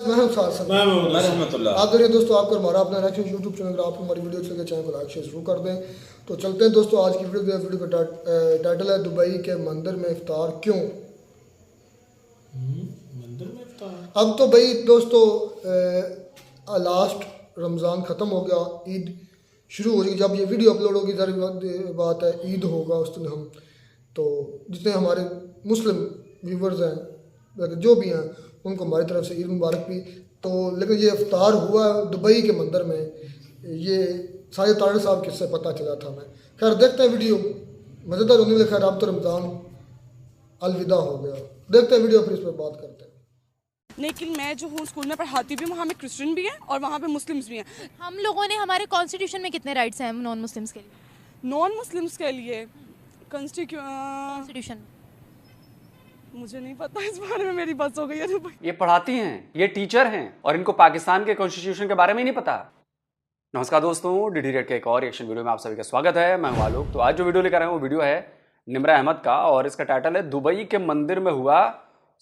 आप देखिए दोस्तों, आपको हमारा अपना रिएक्शन यूट्यूब चैनल, आपको हमारी वीडियो अच्छी लगे चैनल को लाइक शेयर शुरू कर दें। तो चलते हैं दोस्तों आज की वीडियो का टाइटल है दुबई के मंदिर में इफ्तार क्यों। मंदिर में इफ्तार अब तो भाई दोस्तों लास्ट रमज़ान ख़त्म हो गया, ईद शुरू हो जाएगी। जब ये वीडियो अपलोड होगी ज़ाहिर बात है ईद होगा उस दिन। हम तो जितने हमारे मुस्लिम व्यूवर्स हैं जो भी हैं उनको हमारी तरफ से ईद मुबारक भी। तो लेकिन ये इफ्तार हुआ दुबई के मंदिर में, ये सारे तारे साहब किससे पता चला था मैं। खैर देखते हैं वीडियो, मज़ेदार होने लगा। खैर अब तो रमज़ान अलविदा हो गया, देखते हैं वीडियो फिर इस पर बात करते हैं। लेकिन मैं जो हूँ स्कूल में पढ़ाती भी हूँ, वहाँ में क्रिश्चियन भी हैं और वहाँ पे मुस्लिम्स भी हैं। हम लोगों ने हमारे कॉन्स्टिट्यूशन में कितने राइट्स हैं नॉन मुस्लिम्स के लिए? नॉन मुस्लिम्स के लिए कॉन्स्टिट्यूशन मुझे नहीं पता, इस बारे में मेरी बस हो गई है। ये पढ़ाती हैं, ये टीचर हैं और इनको पाकिस्तान के कॉन्स्टिट्यूशन के बारे में ही नहीं पता। नमस्कार दोस्तों, डीडी रेड के एक और रिएक्शन वीडियो में आप सभी का स्वागत है। मैं हूं आलोक। तो आज जो वीडियो लेकर आए वो वीडियो है निम्रा अहमद का और इसका टाइटल है दुबई के मंदिर में हुआ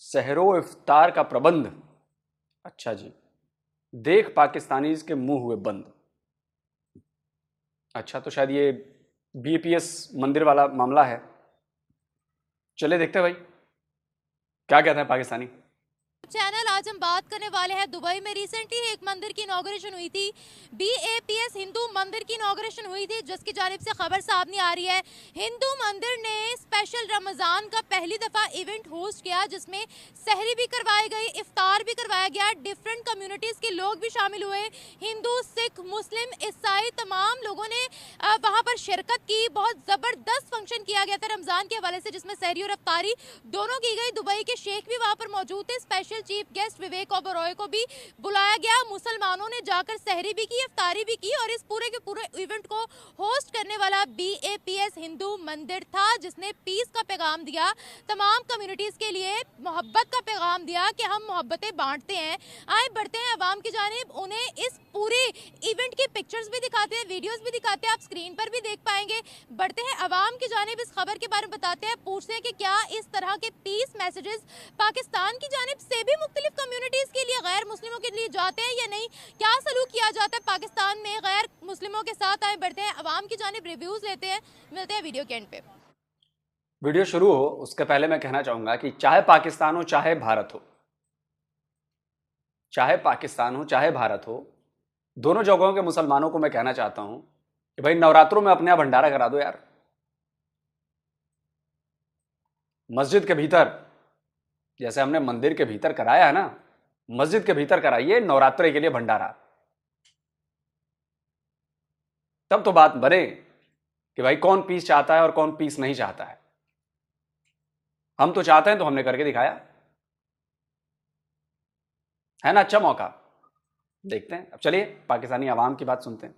सहरो इफ्तार का प्रबंध। अच्छा जी, देख पाकिस्तानीज के मुंह हुए बंद। अच्छा, तो शायद ये बीएपीएस मंदिर वाला मामला है। चले देखते हैं भाई क्या कहते हैं पाकिस्तानी। चैनल आज हम बात करने वाले हैं दुबई में रिसेंटली एक मंदिर की इनॉग्रेशन हुई थी। बीएपीएस हिंदू मंदिर की इनॉग्रेशन हुई थी जिसकी जानिब से खबर सामने आ रही है। हिंदू मंदिर ने स्पेशल रमज़ान का पहली दफ़ा इवेंट होस्ट किया जिसमें सहरी भी करवाई गई, इफ्तार भी करवाया गया। डिफरेंट कम्युनिटीज़ के लोग भी शामिल हुए, हिंदू, सिख, मुस्लिम, ईसाई तमाम लोगों ने वहाँ पर शिरकत की। बहुत ज़बरदस्त फंक्शन किया गया था रमज़ान के हवाले से जिसमें सहरी और इफ्तारी दोनों की गई। दुबई के शेख भी वहाँ पर मौजूद थे। Special chief guest Vivek Oberoi को भी बुलाया गया। मुसलमानों ने जाकर सहरी भी की, इफ्तारी भी की और इस पूरे के पूरे इवेंट को होस्ट करने वाला बीएपीएस हिंदू मंदिर था जिसने पीस का पैगाम दिया, तमाम कम्युनिटीज के लिए मोहब्बत का पैगाम दिया कि हम मोहब्बतें बांटते हैं। आए बढ़ते हैं अवाम की जानिब, उन्हें इस पूरे इवेंट की पिक्चर्स भी दिखाते हैं, वीडियोस भी दिखाते हैं, आप स्क्रीन पर भी देख पाएंगे। बढ़ते हैं अवाम की जानिब, इस खबर के बारे में बताते हैं, पूछते हैं कि क्या इस तरह के पीस मैसेजेस पाकिस्तान की जानिब से भी मुख्तलिफ कम्युनिटीज के लिए, गैर मुस्लिमों के लिए जाते हैं या नहीं? क्या सलूक किया जाता है पाकिस्तान में गैर मुस्लिमों के साथ? आए बढ़ते हैं अवाम की जानिब, रिव्यूज लेते हैं। मिलते हैं वीडियो के एंड पे। वीडियो शुरू हो उसके पहले मैं कहना चाहूंगा कि चाहे पाकिस्तान हो चाहे भारत हो, चाहे पाकिस्तान हो चाहे भारत हो, दोनों जगहों के मुसलमानों को मैं कहना चाहता हूं कि भाई नवरात्रों में अपने यहाँ भंडारा करा दो यार। मस्जिद के भीतर जैसे हमने मंदिर के भीतर कराया है ना, मस्जिद के भीतर कराइए नवरात्रि के लिए भंडारा। तब तो बात बने कि भाई कौन पीस चाहता है और कौन पीस नहीं चाहता है। हम तो चाहते हैं तो हमने करके दिखाया है ना। अच्छा मौका, देखते हैं। अब चलिए पाकिस्तानी आवाम की बात सुनते हैं।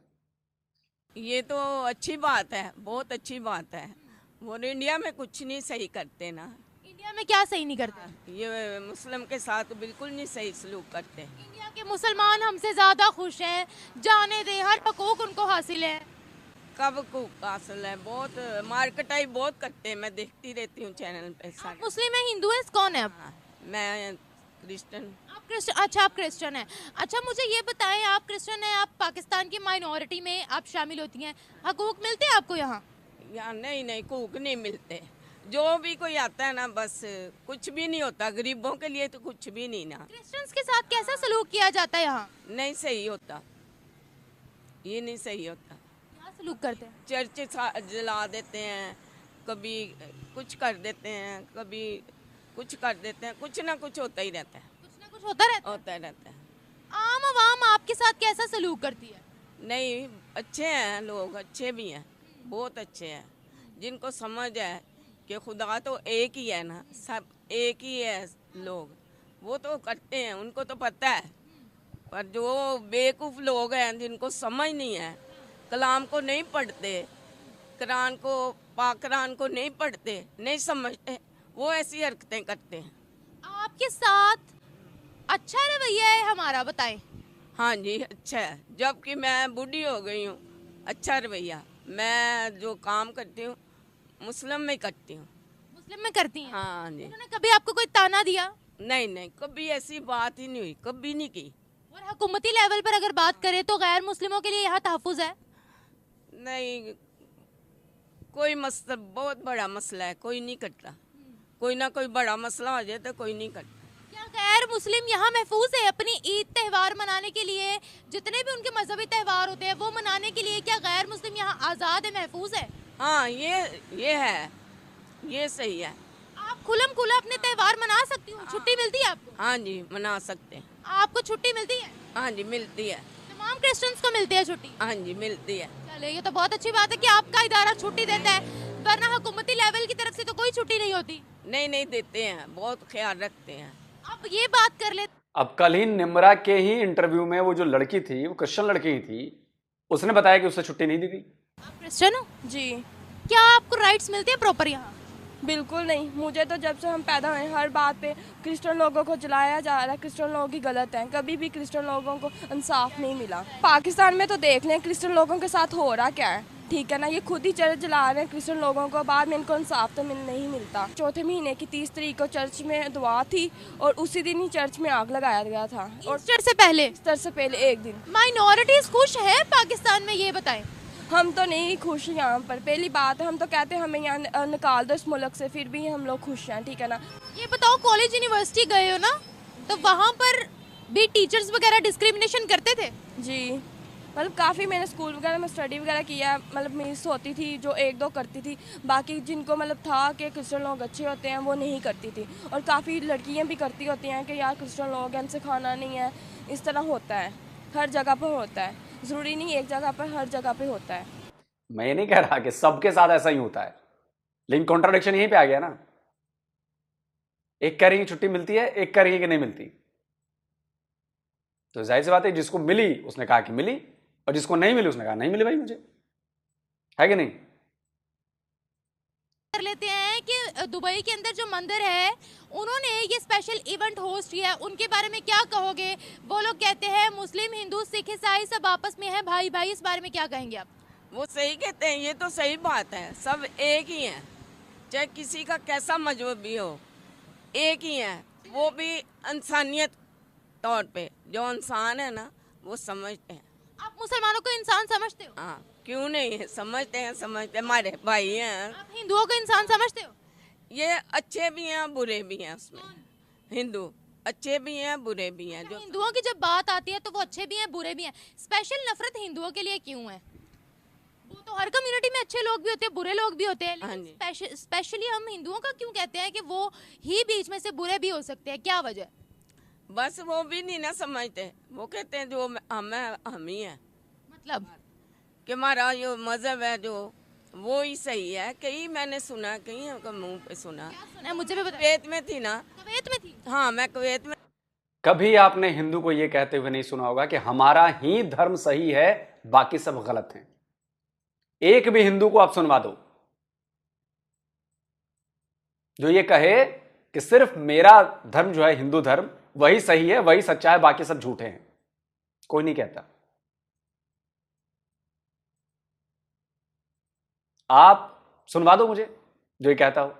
ये तो अच्छी बात है, बहुत अच्छी बात है। वो इंडिया में कुछ नहीं सही करते ना। इंडिया में क्या सही नहीं करते? ये मुस्लिम के साथ बिल्कुल नहीं सही सलूक करते। इंडिया के मुसलमान हमसे ज्यादा खुश हैं, जाने दे, हर हकूक उनको हासिल है। कब को हासिल है, बहुत मार्केटाई बहुत करते हैं। मैं देखती रहती हूँ चैनल पे सारे। मुस्लिम है, हिंदू है, कौन है आप? हाँ, मैं क्रिश्चियन। आप क्रिश्चियन? अच्छा, आप क्रिश्चियन हैं। अच्छा, मुझे ये बताएं, आप क्रिश्चियन हैं, आप पाकिस्तान की माइनॉरिटी में आप शामिल होती हैं, हकूक मिलते हैं आपको यहाँ? यहाँ नहीं हकूक नहीं मिलते। जो भी कोई आता है ना, बस कुछ भी नहीं होता। गरीबों के लिए तो कुछ भी नहीं ना। क्रिश्चियंस के साथ कैसा सलूक किया जाता है यहाँ? नहीं सही होता, ये नहीं सही होता। क्या सलूक करते हैं? चर्च जला देते हैं, कभी कुछ कर देते हैं, कभी कुछ कर देते हैं। कुछ ना कुछ होता ही रहता है। कुछ ना कुछ होता रहता है। आम आवाम आपके साथ कैसा सलूक करती है? नहीं, अच्छे हैं लोग, अच्छे भी हैं, बहुत अच्छे हैं। जिनको समझ है कि खुदा तो एक ही है ना, सब एक ही है लोग, वो तो करते हैं, उनको तो पता है। पर जो बेवकूफ़ लोग हैं जिनको समझ नहीं है, कलाम को नहीं पढ़ते, कुरान को, पाक कुरान को नहीं पढ़ते, नहीं समझते, वो ऐसी हरकतें करते हैं। आपके साथ अच्छा रवैया है हमारा, बताएं। हाँ जी, अच्छा है। जबकि मैं बूढ़ी हो गई हूँ, अच्छा रवैया। मैं जो काम करती हूँ मुस्लिम में करती हूँ। मुस्लिम में करती हैं? हाँ जी। उन्होंने कभी आपको कोई ताना दिया? नहीं नहीं, कभी ऐसी बात ही नहीं हुई, कभी नहीं की। और हुकूमती लेवल पर अगर बात करें तो गैर मुस्लिमों के लिए यहाँ तहफ़्फ़ुज़ है? नहीं, कोई मसला, बहुत बड़ा मसला है, कोई नहीं करता। कोई ना कोई बड़ा मसला हो जाए तो कोई नहीं करता। क्या गैर मुस्लिम यहाँ महफूज है अपनी ईद त्यौहार मनाने के लिए? जितने भी उनके मजहबी त्यौहार होते हैं वो मनाने के लिए क्या गैर मुस्लिम यहाँ आज़ाद है, महफूज है? हाँ, ये है, ये सही है। आप खुलम खुला अपने त्यौहार मना सकती हो, छुट्टी मिलती है आपको? हाँ जी, मना सकते हैं। आपको छुट्टी मिलती है? हाँ जी, मिलती है। तमाम क्रिश्चियंस को मिलती है छुट्टी? हाँ जी, मिलती है। चले, ये तो बहुत अच्छी बात है कि आपका इदारा छुट्टी देता है, वरना हुकूमती लेवल की तरफ से तो कोई छुट्टी नहीं होती। नहीं नहीं, देते हैं, बहुत ख्याल रखते हैं। अब ये बात कर ले, अब कल ही निम्रा के ही इंटरव्यू में वो जो लड़की थी, वो क्रिश्चियन लड़की ही थी, उसने बताया कि उसे छुट्टी नहीं दी गई। आप क्रिश्चियन हो? जी क्या आपको राइट्स मिलते हैं प्रॉपर यहाँ? बिल्कुल नहीं। मुझे तो जब से हम पैदा हुए हर बात पे क्रिश्चियन लोगों को जलाया जा रहा है, क्रिश्चियन लोगों की गलत है, कभी भी क्रिश्चियन लोगों को इंसाफ नहीं मिला। पाकिस्तान में तो देख लें क्रिश्चियन लोगों के साथ हो रहा क्या है, ठीक है ना। ये खुद ही चर्च जला रहे हैं क्रिश्चियन लोगों को, बाद में इनको इंसाफ तो नहीं मिलता। चौथे महीने की 30 तारीख को चर्च में दुआ थी और उसी दिन ही चर्च में आग लगाया गया था। और ईस्टर से पहले ईस्टर से पहले एक दिन। माइनॉरिटीज खुश है पाकिस्तान में, ये बताएं। हम तो नहीं खुश यहाँ पर, पहली बात है। हम तो कहते हैं हमें यहाँ निकाल दो इस मुल्क से, फिर भी हम लोग खुश हैं, ठीक है ना। ये बताओ, कॉलेज यूनिवर्सिटी गए हो ना, तो वहाँ पर भी टीचर्स वगैरह डिस्क्रिमिनेशन करते थे? जी, मतलब काफ़ी मैंने स्कूल वगैरह में स्टडी वगैरह किया है, मतलब मिस होती थी जो एक दो करती थी, बाकी जिनको मतलब था कि क्रिश्चियन लोग अच्छे होते हैं वो नहीं करती थी। और काफ़ी लड़कियां भी करती होती हैं कि यार क्रिश्चियन लोग हैं, इनसे खाना नहीं है, इस तरह होता है, हर जगह पर होता है, ज़रूरी नहीं एक जगह पर, हर जगह पर होता है। मैं ये नहीं कह रहा कि सबके साथ ऐसा ही होता है, लेकिन कॉन्ट्राडिक्शन यहीं पे आ गया ना। एक कह रही है छुट्टी मिलती है, एक कह रही है कि नहीं मिलती। तो जाहिर सी बात है, जिसको मिली उसने कहा कि मिली, और जिसको नहीं मिली उसने कहा नहीं मिली भाई मुझे, है कि नहीं। कर लेते हैं कि दुबई के अंदर जो मंदिर है उन्होंने ये स्पेशल इवेंट होस्ट किया है, उनके बारे में क्या कहोगे? वो लोग कहते हैं मुस्लिम, हिंदू, सिख, ईसाई सब आपस में है भाई भाई, इस बारे में क्या कहेंगे आप? वो सही कहते हैं, ये तो सही बात है। सब एक ही हैं, चाहे किसी का कैसा मजहब भी हो, एक ही है। वो भी इंसानियत तौर पे, जो इंसान है ना वो समझते हैं। आप मुसलमानों को इंसान समझते हो? हाँ, क्यों नहीं, समझते हैं, समझते हैं, हमारे भाई हैं। आप हिंदुओं को इंसान समझते हो? ये अच्छे भी हैं बुरे भी हैं, उसमें हिंदू अच्छे भी हैं बुरे भी हैं। जो हिंदुओं की जब बात आती है तो वो अच्छे भी हैं बुरे भी हैं, स्पेशल नफरत हिंदुओं के लिए क्यों है? वो तो हर कम्युनिटी में अच्छे लोग भी होते हैं, बुरे लोग भी होते हैं, हाँ लेकिन स्पेशली हम हिंदुओं का क्यों कहते हैं कि वो ही बीच में से बुरे भी हो सकते हैं, क्या वजह? बस वो भी नहीं ना समझते, वो कहते हैं जो हम ही हैं, मतलब कि हमारा जो मजहब है जो वो ही सही है। कहीं मैंने सुना, कहीं उनके मुंह पे सुना। क्या सुना है, मुझे भी बताइए। कुवैत में थी ना। कुवैत में थी? हाँ, मैं कुवैत में। कभी आपने हिंदू को यह कहते हुए नहीं सुना होगा कि हमारा ही धर्म सही है, बाकी सब गलत हैं। एक भी हिंदू को आप सुनवा दो जो ये कहे कि सिर्फ मेरा धर्म जो है हिंदू धर्म वही सही है, वही सच्चा है, बाकी सब झूठे हैं। कोई नहीं कहता। आप सुनवा दो मुझे जो ये कहता हो।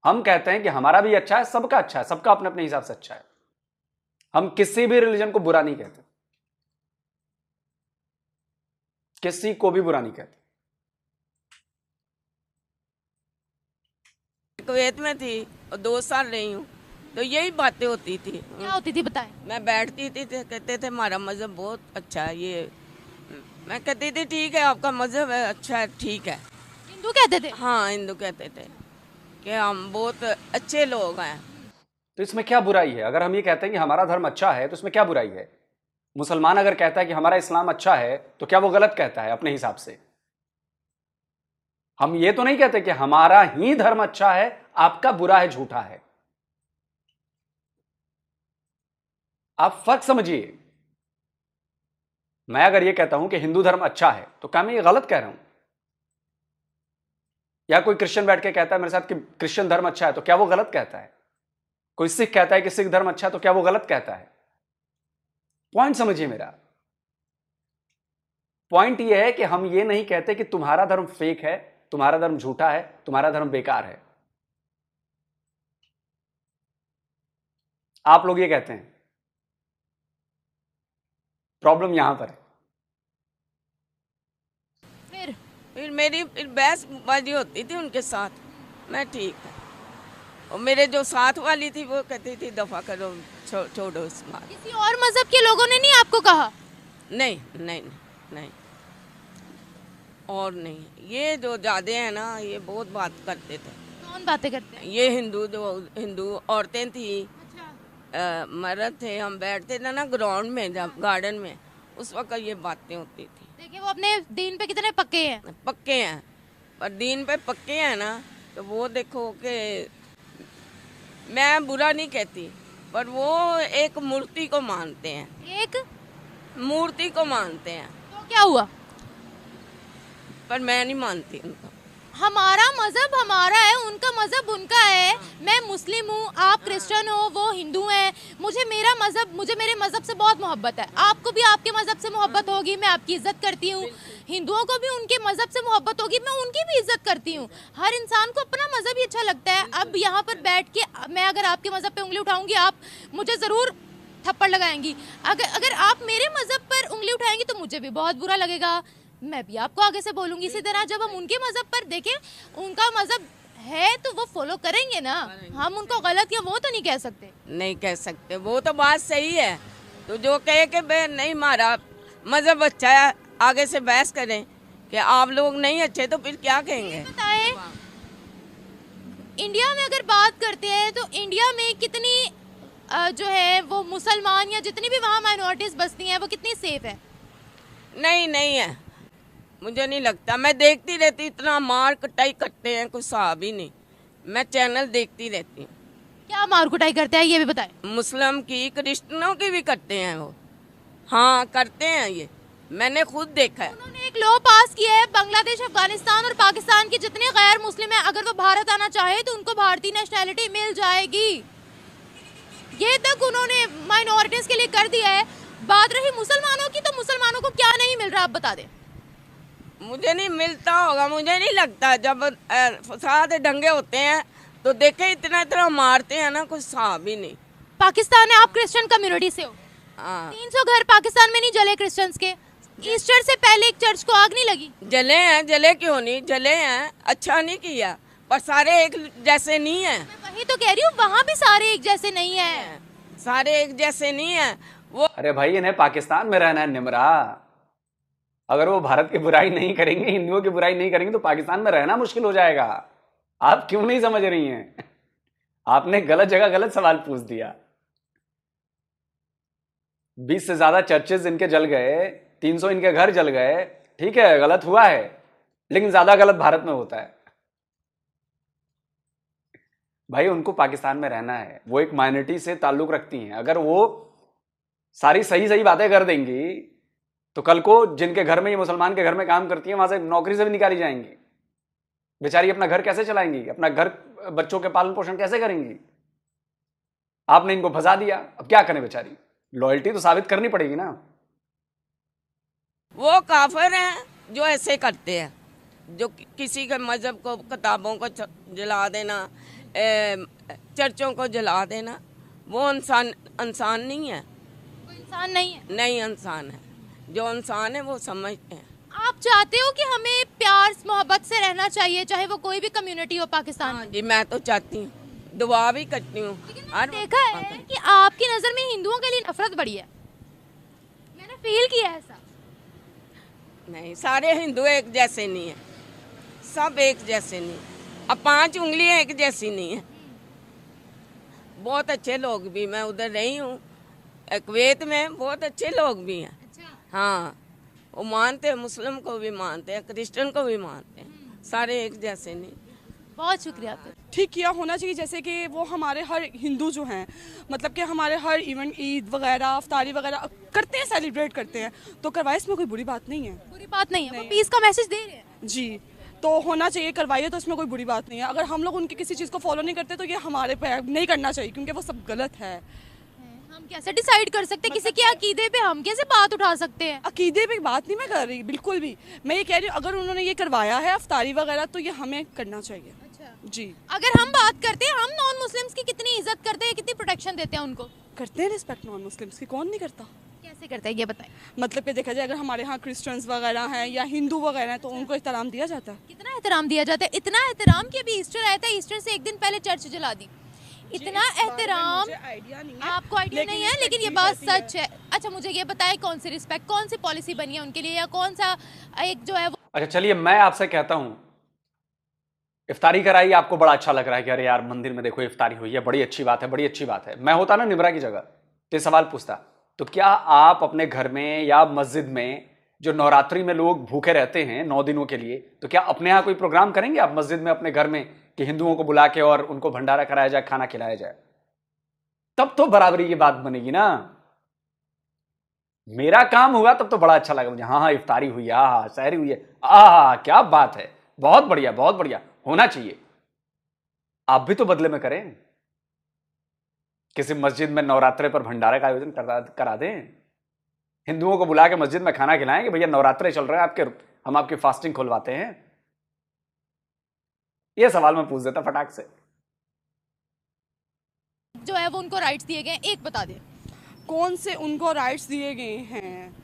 हम कहते हैं कि हमारा भी अच्छा है, सबका अच्छा है, सबका अपने अपने हिसाब से अच्छा है। हम किसी भी रिलीजन को बुरा नहीं कहते, किसी को भी बुरा नहीं कहते। कुवैत में थी और 2 साल रही हूँ, तो यही बातें होती थी। क्या होती थी बताएं? मैं बैठती थी तो कहते थे हमारा मजहब बहुत अच्छा है। ये मैं कहती थी ठीक है, आपका मजहब है अच्छा है, ठीक है। हिंदू कहते थे? हाँ, हिंदू कहते थे कि हम बहुत अच्छे लोग हैं। तो इसमें क्या बुराई है? अगर हम ये कहते हैं कि हमारा धर्म अच्छा है तो इसमें क्या बुराई है? मुसलमान अगर कहता है कि हमारा इस्लाम अच्छा है तो क्या वो गलत कहता है अपने हिसाब से? हम ये तो नहीं कहते कि हमारा ही धर्म अच्छा है, आपका बुरा है, झूठा है। आप फर्क समझिए। मैं अगर ये कहता हूं कि हिंदू धर्म अच्छा है तो क्या मैं ये गलत कह रहा हूं? या कोई क्रिश्चियन बैठ के कहता है मेरे साथ कि क्रिश्चियन धर्म अच्छा है तो क्या वो गलत कहता है? कोई सिख कहता है कि सिख धर्म अच्छा है तो क्या वो गलत कहता है? पॉइंट समझिए मेरा। पॉइंट ये है कि हम ये नहीं कहते कि तुम्हारा धर्म फेक है, तुम्हारा धर्म झूठा है, तुम्हारा धर्म बेकार है। आप लोग ये कहते हैं। प्रॉब्लम यहां पर है। फिर मेरी बहसबाजी होती थी उनके साथ, मैं ठीक है। और मेरे जो साथ वाली थी वो कहती थी दफा करो, छोड़ो इस बात। किसी और मजहब के लोगों ने नहीं आपको कहा? नहीं नहीं नहीं, और नहीं, ये जो ज्यादा है ना ये बहुत बात करते थे। कौन बातें करते हैं? ये हिंदू औरतें थी, मर्द थे, हम बैठते थे ना ग्राउंड में, जब गार्डन में, उस वक्त ये बातें होती थी। देखिए वो अपने दीन पे कितने पक्के हैं। पक्के हैं, पर दीन पे पक्के हैं ना, तो वो देखो कि मैं बुरा नहीं कहती, पर वो एक मूर्ति को मानते हैं, एक मूर्ति को मानते हैं, तो क्या हुआ? पर मैं नहीं मानती उनको। हमारा मजहब हमारा है, उनका मजहब उनका है। मैं मुस्लिम हूँ, आप क्रिश्चियन हो, वो हिंदू हैं। मुझे मेरे मजहब से बहुत मोहब्बत है। आपको भी आपके मजहब से मोहब्बत होगी, मैं आपकी इज्जत करती हूँ। हिंदुओं को भी उनके मजहब से मोहब्बत होगी, मैं उनकी भी इज्जत करती हूँ। हर इंसान को अपना मजहब ही अच्छा लगता है। अब यहाँ पर बैठ के मैं अगर आपके मजहब पे उंगली उठाऊंगी, आप मुझे ज़रूर थप्पड़ लगाएंगी। अगर आप मेरे मजहब पर उंगली उठाएंगी तो मुझे भी बहुत बुरा लगेगा, मैं भी आपको आगे से बोलूंगी। इसी तरह जब हम उनके मजहब पर देखें, उनका मजहब है तो वो फॉलो करेंगे ना, हम उनको गलत या वो तो नहीं कह सकते। नहीं कह सकते, वो तो बात सही है। तो जो कहे कि भाई नहीं हमारा मजहब अच्छा है, आगे से बहस करें कि आप लोग नहीं अच्छे, तो फिर क्या कहेंगे? बताएं, इंडिया में अगर बात करते हैं तो इंडिया में कितनी जो है वो मुसलमान या जितनी भी वहाँ माइनॉरिटीज बसती हैं वो कितनी सेफ है? नहीं है, मुझे नहीं लगता। मैं देखती रहती, इतना मार कटाई करते हैं, कुछ साहब ही नहीं। मैं चैनल देखती रहती हूँ। क्या मार कुटाई करते हैं ये भी बताएं। मुस्लिम की, क्रिश्चियनों की भी करते हैं वो। हाँ करते हैं, ये मैंने खुद देखा है। उन्होंने एक लॉ पास किया है, बांग्लादेश, अफगानिस्तान और पाकिस्तान के जितने गैर मुस्लिम हैं, अगर वो भारत आना चाहे तो उनको भारतीय नेशनैलिटी मिल जाएगी। ये तक उन्होंने माइनॉरिटीज के लिए कर दिया है। बात रही मुसलमानों की, तो मुसलमानों को क्या नहीं मिल रहा, आप बता दें। मुझे नहीं मिलता होगा, मुझे नहीं लगता। जब फसाद दंगे होते हैं तो देखे इतना मारते हैं ना, कुछ साहब ही नहीं। पाकिस्तान है, आप क्रिश्चियन कम्युनिटी से हो। हाँ 300 घर पाकिस्तान में नहीं जले क्रिश्चियंस के। ईस्टर से पहले एक चर्च को आग नहीं लगी। जले हैं, जले क्यों नहीं, जले हैं, अच्छा नहीं किया, पर सारे एक जैसे नहीं है। मैं वही तो कह रही हूँ, वहाँ भी सारे एक जैसे नहीं है। सारे एक जैसे नहीं है वो। अरे भाई, इन्हें पाकिस्तान में रहना है निमरा। अगर वो भारत की बुराई नहीं करेंगे, हिंदुओं की बुराई नहीं करेंगे, तो पाकिस्तान में रहना मुश्किल हो जाएगा। आप क्यों नहीं समझ रही हैं? आपने गलत जगह गलत सवाल पूछ दिया। 20 से ज्यादा चर्चेज इनके जल गए, 300 इनके घर जल गए। ठीक है, गलत हुआ है, लेकिन ज्यादा गलत भारत में होता है। भाई, उनको पाकिस्तान में रहना है, वो एक माइनॉरिटी से ताल्लुक रखती हैं। अगर वो सारी सही बातें कर देंगी तो कल को जिनके घर में, ये मुसलमान के घर में काम करती हैं, वहां से नौकरी से भी निकाली जाएंगी। बेचारी अपना घर कैसे चलाएंगी, अपना घर, बच्चों के पालन पोषण कैसे करेंगी? आपने इनको फंसा दिया, अब क्या करें बेचारी? लॉयल्टी तो साबित करनी पड़ेगी ना। वो काफिर हैं जो ऐसे करते हैं, जो किसी के मजहब को, किताबों को जला देना, चर्चों को जला देना, वो इंसान नहीं है। वो इंसान नहीं है। नहीं इंसान है, जो इंसान है वो समझते हैं। आप चाहते हो कि हमें प्यार मोहब्बत से रहना चाहिए, चाहे वो कोई भी कम्युनिटी हो पाकिस्तान में? जी मैं तो चाहती हूँ, दुआ भी करती हूँ। देखा है कि आपकी नजर में हिंदुओं के लिए नफरत बढ़ी है, मैंने फील किया है ऐसा। नहीं, सारे हिंदू एक जैसे नहीं है, सब एक जैसे नहीं। अब 5 उंगलियां एक जैसी नहीं है। बहुत अच्छे लोग भी, मैं उधर रही हूँ कुवैत में, बहुत अच्छे लोग भी हैं। हाँ, वो मानते हैं, मुस्लिम को भी मानते हैं, क्रिश्चियन को भी मानते हैं, सारे एक जैसे नहीं। बहुत शुक्रिया आपका। ठीक किया होना चाहिए, जैसे कि वो हमारे हर हिंदू जो हैं, मतलब कि हमारे हर इवेंट, ईद वगैरह, अफ्तारी वगैरह करते हैं, सेलिब्रेट करते हैं, तो करवाए, इसमें कोई बुरी बात नहीं है। बुरी बात नहीं है, वो पीस का मैसेज दे रहे हैं। जी, तो होना चाहिए, करवाइए, तो इसमें कोई बुरी बात नहीं है। अगर हम लोग उनकी किसी चीज़ को फॉलो नहीं करते तो ये हमारे पे नहीं करना चाहिए, क्योंकि वो सब गलत है। हम कैसे डिसाइड कर सकते हैं किसी के अकीदे पे? हम कैसे बात उठा सकते हैं? अकीदे पे बात नहीं मैं कर रही, बिल्कुल भी। मैं ये कह रही हूँ, अगर उन्होंने ये करवाया है अफ्तारी वगैरह, तो ये हमें करना चाहिए। जी। अगर हम बात करते हैं, हम नॉन मुस्लिम्स की कितनी इज्जत करते हैं, कितनी प्रोटेक्शन देते हैं उनको? करते हैं रिस्पेक्ट नॉन मुस्लिम्स की, कौन नहीं करता। कैसे करते हैं ये बताएं। मतलब कि देखा जाए अगर हमारे यहाँ क्रिश्चियंस वगैरह हैं या हिंदू वगैरह हैं तो उनको एहतराम दिया जाता है। कितना एहतराम दिया जाता है, इतना एहतराम कि अभी ईस्टर आया था, ईस्टर से एक दिन पहले चर्च जला दी। इतना एहतराम आइडिया नहीं है, आपको आइडिया नहीं है, लेकिन ये बात सच है। अच्छा मुझे ये बताएं, कौन सी रिस्पेक्ट, कौन सी पॉलिसी बनी है उनके लिए, या कौन सा एक जो है वो। अच्छा चलिए, मैं आपसे कहता हूं, इफ्तारी कराई, आपको बड़ा अच्छा लग रहा है कि अरे यार मंदिर में देखो इफ्तारी हुई है, बड़ी अच्छी बात है, बड़ी अच्छी बात है। मैं होता ना निम्रा की जगह तो ये सवाल पूछता, तो क्या आप अपने घर में या मस्जिद में जो नवरात्रि में लोग भूखे रहते हैं 9 दिनों के लिए, तो क्या अपने यहाँ कोई प्रोग्राम करेंगे आप मस्जिद में अपने घर में कि हिंदुओं को बुला के और उनको भंडारा कराया जाए, खाना खिलाया जाए? तब तो बराबरी की बात बनेगी ना। मेरा काम हुआ तब तो बड़ा अच्छा लगा मुझे, हाँ हाँ इफ्तारी हुई है, हाँ सहरी हुई है, क्या बात है, बहुत बढ़िया, बहुत बढ़िया, होना चाहिए। आप भी तो बदले में करें, किसी मस्जिद में नवरात्रे पर भंडारे का आयोजन करा दें, हिंदुओं को बुला के मस्जिद में खाना खिलाएं कि भैया नवरात्रे चल रहे हैं आपके, हम आपकी फास्टिंग खुलवाते हैं। यह सवाल मैं पूछ देता फटाक से। जो है वो उनको राइट्स दिए गए, एक बता दें। कौन से उनको राइट्स दिए गए हैं?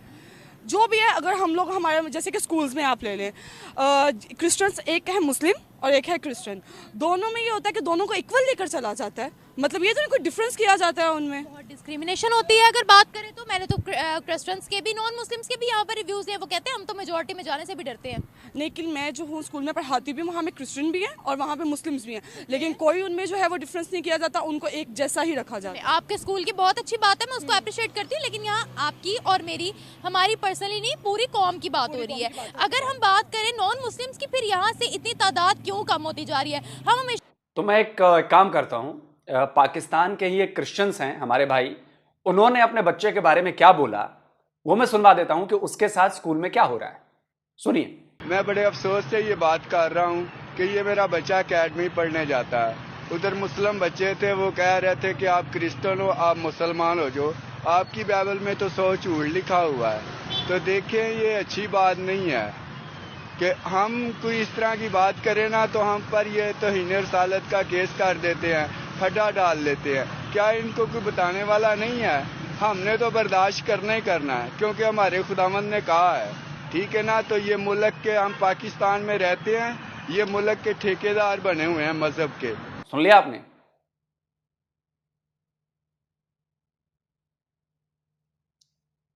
जो भी है, अगर हम लोग हमारे जैसे कि स्कूल्स में आप ले लें, क्रिश्चियंस एक है मुस्लिम और एक है क्रिश्चियन, दोनों में ये होता है कि दोनों को इक्वल लेकर चला जाता है। मतलब ये तो नहीं कोई डिफरेंस किया जाता है उनमें। बहुत डिस्क्रिमिनेशन होती है अगर बात करें तो। मैंने तो क्रिश्चियंस के भी, नॉन मुस्लिम्स के भी यहाँ पर रिव्यूज हैं, वो कहते हैं हम तो मेजोरिटी में जाने से भी डरते हैं। लेकिन मैं जो हूँ स्कूल में पढ़ाती भी हूँ, वहाँ में क्रिश्चियन भी है और वहाँ पे मुस्लिम्स भी हैं, लेकिन कोई उनमें जो है वो डिफरेंस नहीं किया जाता, उनको एक जैसा ही रखा जाता है। आपके स्कूल की बहुत अच्छी बात है, मैं उसको अप्रिशिएट करती हूँ, लेकिन यहाँ आपकी और मेरी, हमारी पर्सनली नहीं, पूरी कौम की बात हो रही है। अगर हम बात करें नॉन मुस्लिम्स की, फिर यहाँ से इतनी तादाद क्यों कम होती जा रही है? हम हमेशा, तो मैं एक काम करता हूं, पाकिस्तान के ही एक क्रिश्चियंस हैं हमारे भाई, उन्होंने अपने बच्चे के बारे में क्या बोला वो मैं सुनवा देता हूं कि उसके साथ स्कूल में क्या हो रहा है। सुनिए। मैं बड़े अफसोस से ये बात कर रहा हूँ कि ये मेरा बच्चा अकेडमी पढ़ने जाता है, उधर मुस्लिम बच्चे थे, वो कह रहे थे कि आप क्रिश्चियन हो, आप मुसलमान हो, जो आपकी बाइबल में तो 100 झूठ लिखा हुआ है। तो देखें, ये अच्छी बात नहीं है कि हम कोई इस तरह की बात करें ना तो हम पर ये तौहीन रसालत का केस कर देते हैं, खड्डा डाल लेते हैं। क्या इनको कोई बताने वाला नहीं है? हमने तो बर्दाश्त करना ही करना है, क्योंकि हमारे खुदावंद ने कहा है, ठीक है ना। तो ये मुल्क के, हम पाकिस्तान में रहते हैं, ये मुल्क के ठेकेदार बने हुए हैं मजहब के। सुन लिया आपने?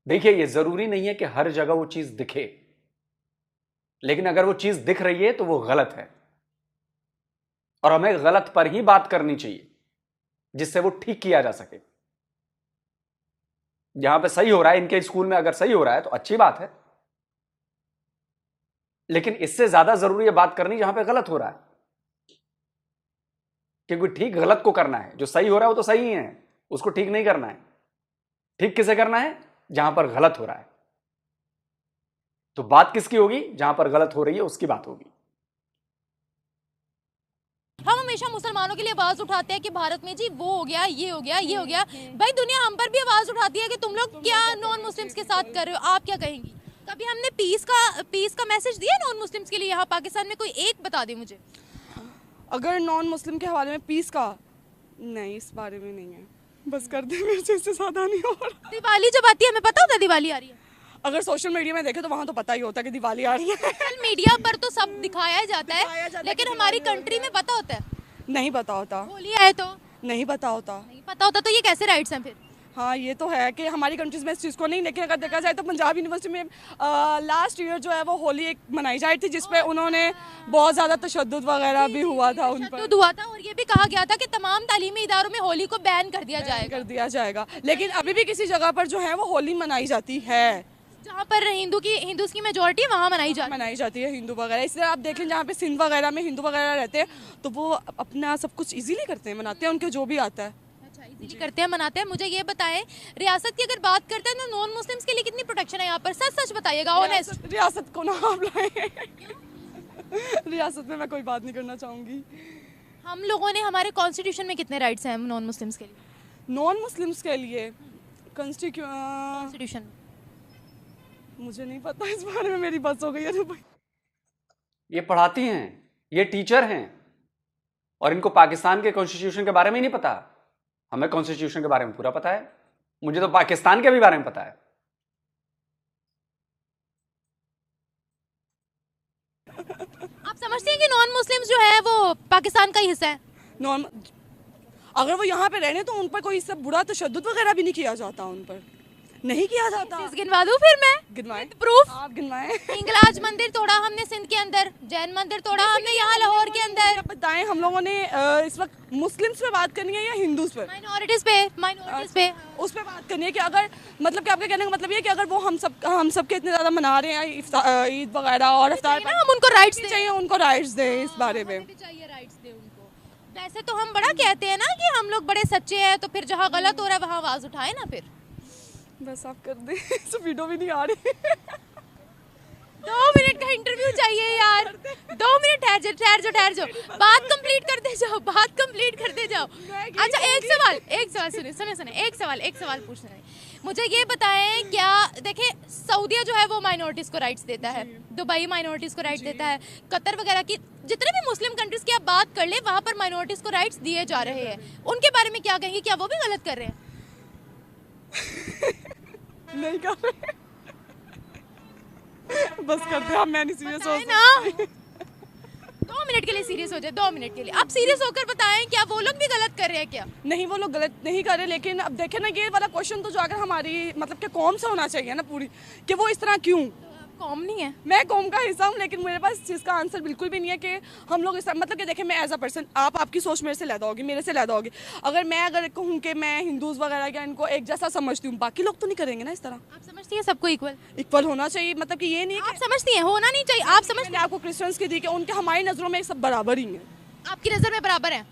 देखिए, ये जरूरी नहीं है कि हर जगह वो चीज दिखे, लेकिन अगर वो चीज दिख रही है तो वो गलत है और हमें गलत पर ही बात करनी चाहिए जिससे वो ठीक किया जा सके। जहां पे सही हो रहा है, इनके स्कूल में अगर सही हो रहा है तो अच्छी बात है, लेकिन इससे ज्यादा जरूरी है बात करनी जहां पे गलत हो रहा है, क्योंकि ठीक गलत को करना है। जो सही हो रहा है वो तो सही ही है, उसको ठीक नहीं करना है। ठीक किसे करना है? जहां पर गलत हो रहा है। तो बात किसकी होगी? जहां पर गलत हो रही है उसकी बात होगी। हम हमेशा मुसलमानों के लिए आवाज उठाते हैं कि भारत में जी वो हो गया, ये हो गया, ये हो गया। भाई दुनिया हम पर भी आवाज उठाती है कि तुम लोग क्या नॉन मुस्लिम्स के साथ कर रहे हो, आप क्या कहेंगी? कभी हमने पीस का मैसेज दिया नॉन मुस्लिम्स के लिए यहाँ पाकिस्तान में? कोई एक बता दे मुझे। अगर नॉन मुस्लिम के हवाले में पीस का, नहीं, इस बारे में नहीं है। बस कर दे, मेरे से इससे ज्यादा नहीं हो रहा। दिवाली जब आती है, हमें पता होता है दिवाली आ रही है। अगर सोशल मीडिया में देखे तो वहाँ तो पता ही होता है कि दिवाली आ रही है। सोशल मीडिया पर तो सब दिखाया जाता है, लेकिन हमारी कंट्री में पता होता है? नहीं पता होता। होली आए तो नहीं पता होता। नहीं पता होता, तो ये कैसे राइट्स हैं फिर? हाँ, ये तो है कि हमारी कंट्रीज में इस चीज़ को नहीं, लेकिन अगर देखा जाए तो पंजाब यूनिवर्सिटी में लास्ट ईयर जो है वो होली एक मनाई जाती थी, जिसपे उन्होंने बहुत ज़्यादा तशद्दुद वगैरह भी हुआ था उन पर। तशद्दुद हुआ था और ये भी कहा गया था कि तमाम तालीमी इदारों में होली को बैन कर दिया जाएगा। कर दिया जाएगा, लेकिन अभी भी किसी जगह पर जो है वो होली मनाई जाती है, जहाँ पर हिंदूज की मेजोरिटी है वहाँ मनाई जाती है हिंदू वगैरह। इसलिए आप देख लें, जहाँ पे सिंध वगैरह में हिंदू वगैरह रहते हैं तो वो अपना सब कुछ इजीली करते हैं, मनाते हैं, उनके जो भी आता है। अच्छा, इजीली करते हैं, मनाते हैं। मुझे ये बताएं, रियासत की अगर बात करते हैं तो नॉन मुस्लिम्स के लिए कितनी प्रोटेक्शन है यहाँ पर? सच सच बताइएगा, ऑनेस्ट। रियासत को ना आप लाए। रियासत में मैं कोई बात नहीं करना चाहूँगी। हम लोगों ने, हमारे कॉन्स्टिट्यूशन में कितने राइट्स हैं नॉन मुस्लिम्स के लिए? नॉन मुस्लिम्स के लिए कॉन्स्टिट्यूशन मुझे नहीं पता, इस बारे में मेरी बस हो गई है। ये पढ़ाती हैं, ये टीचर हैं, और इनको पाकिस्तान के कॉन्स्टिट्यूशन के बारे में ही नहीं पता। हमें कॉन्स्टिट्यूशन के बारे में पूरा पता है, मुझे तो पाकिस्तान के भी बारे में पता है। आप समझते हैं कि नॉन मुस्लिम्स जो है वो पाकिस्तान का ही हिस्सा है? नॉन अगर वो यहाँ पे रहने तो उन पर कोई सब बुरा तशद्दुद वगैरह भी नहीं किया जाता, उन पर नहीं किया जाता। गिनवा दूं फिर मैं? गिनवाएं, प्रूफ? आप गिनवाएं। हिंगलाज मंदिर तोड़ा हमने सिंध के अंदर, जैन मंदिर तोड़ा हमने यहाँ लाहौर के अंदर। बताएं हम लोगों ने इस वक्त मुस्लिम्स पे बात करनी है या हिंदूज पे? माइनॉरिटीज पे उस पे बात करनी है कि अगर मतलब कि आपका कहने का मतलब ये है कि अगर वो हम सब के इतने ज़्यादा मना रहे हैं ईद वगैरह और इफ्तार, ना हम उनको राइट्स चाहिए, उनको राइट्स दें इस बारे में। चाहिए राइट्स दे उनको। वैसे तो हम बड़ा कहते हैं ना कि हम लोग बड़े सच्चे हैं, तो फिर जहाँ गलत हो रहा है वहाँ आवाज उठाए ना। फिर बस आप कर दे, इस वीडियो भी नहीं आ रही। 2 मिनट का इंटरव्यू चाहिए यार। 2 मिनट ठहर जाओ, बात कंप्लीट करते जाओ। अच्छा एक सवाल सुनिए, एक सवाल पूछना है मुझे। ये बताएं, क्या देखें सऊदीया जो है वो माइनॉरिटीज को राइट्स देता है, दुबई माइनॉरिटीज को राइट्स देता है, कतर वगैरह की जितने भी मुस्लिम कंट्रीज की आप बात कर ले वहाँ पर माइनॉरिटीज को राइट्स दिए जा रहे हैं। उनके बारे में क्या कहेंगे? क्या वो भी गलत कर रहे हैं? नहीं कर रहे। बस करते हैं, मैं नहीं सीरियस हो ना। 2 मिनट के लिए सीरियस हो जाए, 2 मिनट के लिए आप सीरियस होकर बताएं, क्या वो लोग भी गलत कर रहे हैं? क्या नहीं, वो लोग गलत नहीं कर रहे, लेकिन अब देखें ना, ये वाला क्वेश्चन तो जो अगर हमारी मतलब कि कौम से होना चाहिए ना पूरी, कि वो इस तरह क्यों। कौम नहीं है, मैं कौम का हिस्सा हूँ, लेकिन मेरे पास इस चीज़ का आंसर बिल्कुल भी नहीं है कि हम लोग इस मतलब कि देखें, मैं एज अ पर्सन, आपकी सोच मेरे से लैदा होगी, मेरे से लैदा होगी। अगर कहूँ कि मैं हिंदूज वगैरह क्या इनको एक जैसा समझती हूँ, बाकी लोग तो नहीं करेंगे ना इस तरह। आप समझती हैं सबको इक्वल होना चाहिए, मतलब कि ये नहीं आप समझती हैं होना नहीं चाहिए? आप समझते हैं आपको क्रिश्चियंस की दी कि उनके हमारी नज़रों में सब बराबर ही है, आपकी नज़र में बराबर है,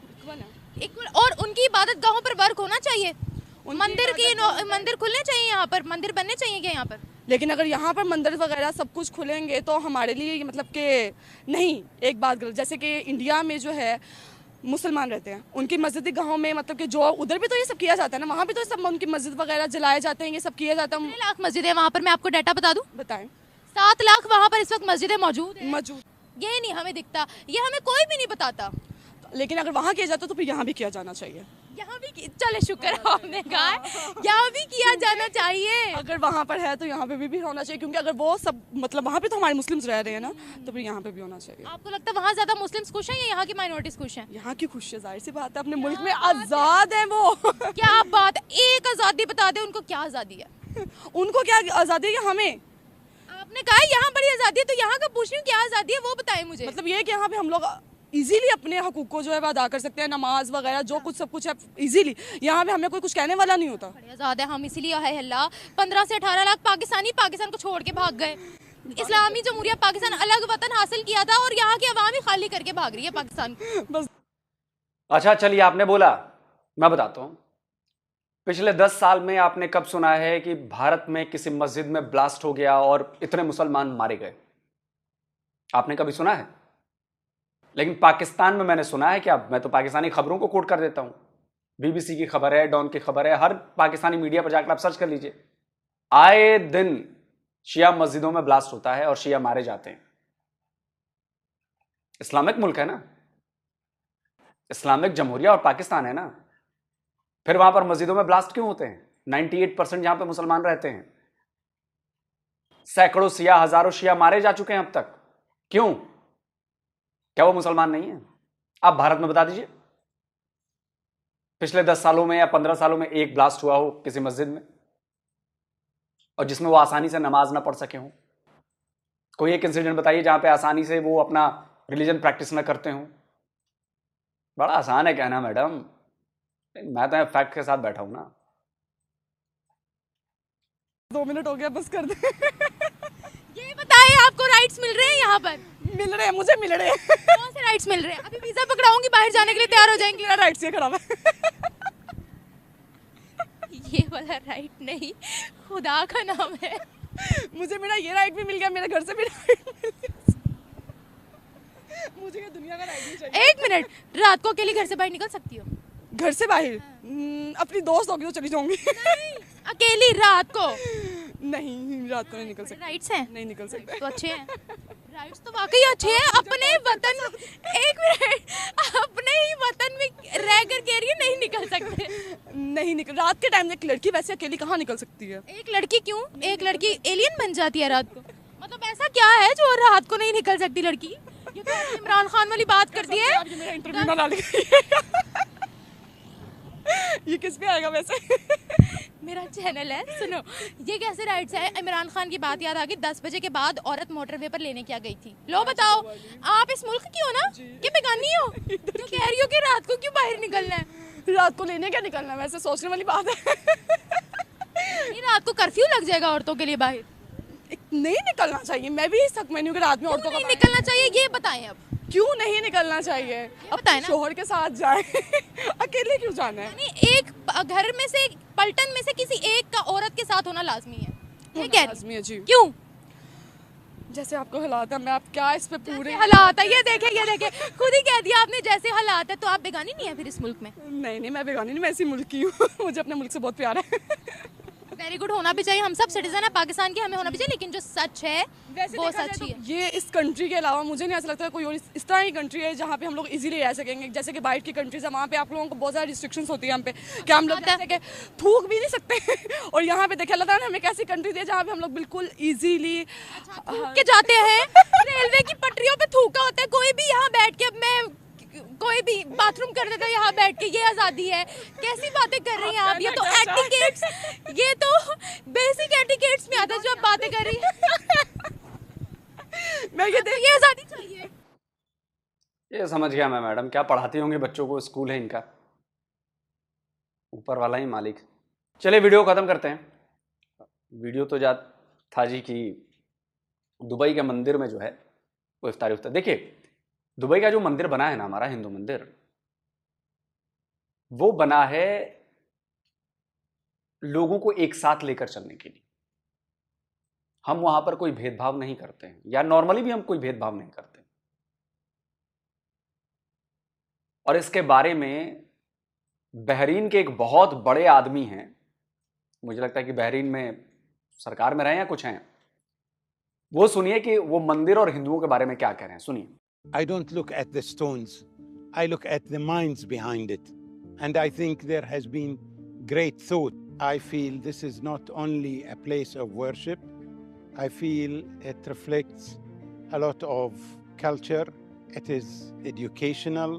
इक्वल। और उनकी इबादत गाहों पर वर्क होना चाहिए, मंदिर खुलने चाहिए, यहाँ पर मंदिर बनने चाहिए क्या यहाँ पर? लेकिन अगर यहाँ पर मंदिर वगैरह सब कुछ खुलेंगे तो हमारे लिए मतलब कि नहीं, एक बात गलत। जैसे कि इंडिया में जो है मुसलमान रहते हैं, उनकी मस्जिद गाँव में मतलब कि जो उधर भी तो ये सब किया जाता है ना, वहाँ भी तो सब उनकी मस्जिद वगैरह जलाए जाते हैं, ये सब किया जाता है। 6 लाख मस्जिदें वहाँ पर, मैं आपको डाटा बता दूँ, बताएं। 7 लाख वहाँ पर इस वक्त मस्जिदें मौजूद। ये नहीं हमें दिखता, ये हमें कोई भी नहीं बताता। लेकिन अगर वहाँ किया जाता तो फिर यहाँ भी किया जाना चाहिए। यहाँ भी चले, शुक्र है आपने कहा, यहाँ भी किया जाना चाहिए। अगर वहाँ पर है तो यहाँ पे भी होना चाहिए, क्योंकि अगर वो सब मतलब वहाँ पे तो हमारे मुस्लिम्स रह रहे हैं ना, तो फिर यहाँ पे भी होना चाहिए। आपको लगता है वहाँ ज्यादा मुस्लिम्स खुश हैं या यहाँ की माइनॉरिटीज खुश हैं? यहाँ की खुश है, जाहिर सी बात है, अपने मुल्क में आज़ाद है वो। क्या बात, एक आज़ादी बता दे उनको, क्या आज़ादी है? उनको क्या आज़ादी है? हमें आपने कहा यहाँ बड़ी आज़ादी है, तो यहाँ का पूछ रही हूँ क्या आज़ादी है, वो बताएं मुझे। मतलब ये कि यहाँ पे हम लोग इजीली अपने हकूक को जो है अदा कर सकते हैं, नमाज वगैरह जो कुछ सब कुछ है इजीली। यहाँ पे हमें कोई कुछ कहने वाला नहीं होता। बड़ी आज़ाद है हम, इसीलिए है अल्लाह 15 से 18 लाख पाकिस्तानी पाकिस्तान को छोड़ के भाग गए। इस्लामी जमहूरिया पाकिस्तान अलग वतन हासिल किया था और यहाँ की आवाम ही खाली करके भाग रही है पाकिस्तान बस। अच्छा चलिए, आपने बोला, मैं बताता हूँ। पिछले 10 साल में आपने कब सुना है कि भारत में किसी मस्जिद में ब्लास्ट हो गया और इतने मुसलमान मारे गए? आपने कभी सुना है? लेकिन पाकिस्तान में मैंने सुना है। क्या, मैं तो पाकिस्तानी खबरों को कोट कर देता हूं। बीबीसी की खबर है, डॉन की खबर है, हर पाकिस्तानी मीडिया पर जाकर आप सर्च कर लीजिए। आए दिन शिया मस्जिदों में ब्लास्ट होता है और शिया मारे जाते हैं। इस्लामिक मुल्क है ना, इस्लामिक जमहूरिया और पाकिस्तान है ना, फिर वहां पर मस्जिदों में ब्लास्ट क्यों होते हैं? 98% जहां पर मुसलमान रहते हैं, सैकड़ों शिया, हजारों शिया मारे जा चुके हैं अब तक। क्यों? क्या वो मुसलमान नहीं है? आप भारत में बता दीजिए, पिछले 10 सालों में या 15 सालों में एक ब्लास्ट हुआ हो किसी मस्जिद में और जिसमें वो आसानी से नमाज ना पढ़ सके हो। कोई एक इंसिडेंट बताइए जहां पे आसानी से वो अपना रिलीजन प्रैक्टिस ना करते हो। बड़ा आसान है कहना मैडम, मैं तो फैक्ट के साथ बैठा हूं ना। 2 मिनट हो गया, बस कर दे। ये बताइए, आपको राइट्स मिल रहे हैं यहाँ पर? मिल रहे हैं, मुझे मिल रहे हैं। कौन से राइट्स मिल रहे हैं? अभी वीजा पकड़ाऊंगी, बाहर जाने के लिए तैयार हो जाएंगे। मेरा राइट्स ये खड़ा है। ये वाला राइट नहीं, खुदा का नाम है। मुझे मेरा ये राइट भी मिल गया, मेरे घर से भी राइट मिल गया। मुझे ये दुनिया का राइट नहीं चाहिए। 1 मिनट, रात को अकेली घर से बाहर निकल सकती हो? घर से बाहर अपनी दोस्त होगी तो चली जाऊंगी। अकेली रात को? नहीं, रात को नहीं निकल सकती। राइट्स हैं? नहीं निकल सकते। तो अच्छे हैं। राइट्स तो वाकई अच्छे हैं। अपने वतन, एक मिनट, अपने ही वतन में रह कर कह रही है नहीं निकल सकते। नहीं निकल, रात के टाइम में एक लड़की वैसे अकेली कहाँ निकल सकती है? एक लड़की क्यों? एक लड़की एलियन बन जाती है रात को? मतलब ऐसा क्या है जो रात को नहीं निकल सकती लड़की? ये तो आपने इमरान खान वाली बात कर दी है। मेरा इंटरव्यू ना डाल ये किस पे आएगा वैसे? मेरा चैनल है, सुनो। ये कैसे राइट्स है? इमरान खान की बात याद आ गई। 10 बजे के बाद औरत मोटरवे पर लेने क्या गई थी? लो बताओ, आप इस मुल्क की हो ना, कि बेगानी हो? तो कह रही हो कि रात को क्यों बाहर निकलना है? रात को लेने क्या निकलना है? वैसे सोचने वाली बात है। नहीं, रात को कर्फ्यू लग जाएगा औरतों के लिए बाहर। नहीं निकलना चाहिए। मैं भी इस हक में नहीं हूँ कि रात में औरतों नहीं का निकलना चाहिए, ये बताएं अब। क्यों नहीं निकलना चाहिए? बताएं ना। शोहर के साथ जाए, अकेले क्यों जाना है? यानी एक घर में से, पलटन में से किसी एक का औरत के साथ होना लाजमी है, ये कह रही? लाजमी है जी। क्यों? जैसे आपको हालात है, मैं आप क्या इस पे पूरे हालात है, ये देखे खुद ही कह दिया आपने जैसे हालात है। तो आप बेगानी नहीं है फिर इस मुल्क में? नहीं, मैं बेगानी नहीं, मैं इसी मुल्क की हूँ। मुझे अपने मुल्क से बहुत प्यार है। वेरी गुड, होना भी चाहिए। हम सब सिटीजन है पाकिस्तान के, हमें होना भी चाहिए। लेकिन जो सच है वो सच ही है। ये इस कंट्री के अलावा मुझे नहीं ऐसा लगता कोई और इस तरह की कंट्री है जहाँ पे हम लोग इजीली रह सकेंगे। जैसे कि बाहर की कंट्रीज है, वहाँ पे आप लोगों को बहुत ज़्यादा रिस्ट्रिक्शंस होती है हम पे, कि हम लोग जैसे कि थूक भी नहीं सकते। और यहाँ पे देखिए अल्लाह ताला ने हमें एक ऐसी कंट्री दी है जहाँ पे हम लोग बिल्कुल ईजीली के जाते हैं। रेलवे की पटरियों पे थूका होता है, कोई भी यहाँ बैठ के, मैं कोई भी बाथरूम कर देता है यहाँ बैठ के, ये आज़ादी है? कैसी बातें कर रही हैं आप? ये तो एटिकेट्स, ये तो बेसिक एटिकेट्स में आता है जो आप बातें कर रही हैं। मैं ये आज़ादी चाहिए। ये समझ गया मैं मैडम, क्या पढ़ाती होंगी बच्चों को, स्कूल है इनका, ऊपर वाला ही मालिक। चलिए वीडियो खत्म करते हैं। वीडियो तो याद था जी कि दुबई के मंदिर में जो है वो इफ्तारी उफ्तार। देखिए दुबई का जो मंदिर बना है ना, हमारा हिंदू मंदिर, वो बना है लोगों को एक साथ लेकर चलने के लिए। हम वहां पर कोई भेदभाव नहीं करते हैं, या नॉर्मली भी हम कोई भेदभाव नहीं करते। और इसके बारे में बहरीन के एक बहुत बड़े आदमी हैं, मुझे लगता है कि बहरीन में सरकार में रहे हैं कुछ हैं, वो सुनिए कि वो मंदिर और हिंदुओं के बारे में क्या कह रहे हैं, सुनिए। I don't look at the stones. I look at the minds behind it. And I think there has been great thought. I feel this is not only a place of worship. I feel it reflects a lot of culture. It is educational.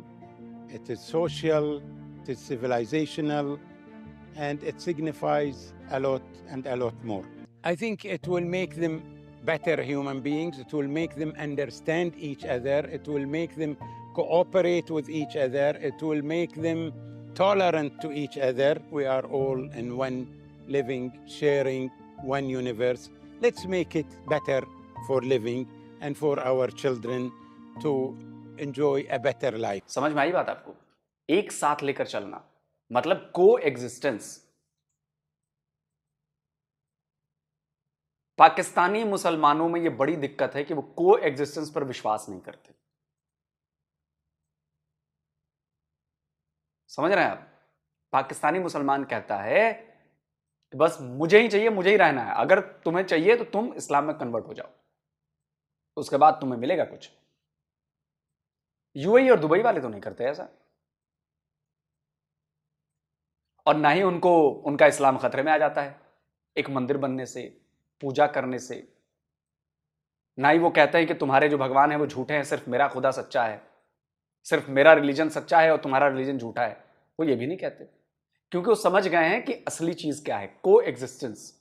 It is social. It is civilizational. And it signifies a lot and a lot more. I think it will make them better human beings. It will make them understand each other. It will make them cooperate with each other. It will make them tolerant to each other. We are all in one living, sharing one universe. Let's make it better for living and for our children to enjoy a better life. समझ में आई बात आपको? एक साथ लेकर चलना मतलब को एग्जिस्टेंस। पाकिस्तानी मुसलमानों में यह बड़ी दिक्कत है कि वो को एग्जिस्टेंस पर विश्वास नहीं करते। समझ रहे हैं आप? पाकिस्तानी मुसलमान कहता है कि बस मुझे ही चाहिए, मुझे ही रहना है। अगर तुम्हें चाहिए तो तुम इस्लाम में कन्वर्ट हो जाओ, उसके बाद तुम्हें मिलेगा कुछ। यूएई और दुबई वाले तो नहीं करते ऐसा, और ना ही उनको उनका इस्लाम खतरे में आ जाता है एक मंदिर बनने से, पूजा करने से। ना ही वो कहते हैं कि तुम्हारे जो भगवान है वो झूठे हैं, सिर्फ मेरा खुदा सच्चा है, सिर्फ मेरा रिलीजन सच्चा है और तुम्हारा रिलीजन झूठा है। वो ये भी नहीं कहते, क्योंकि वो समझ गए हैं कि असली चीज क्या है, को एग्जिस्टेंस।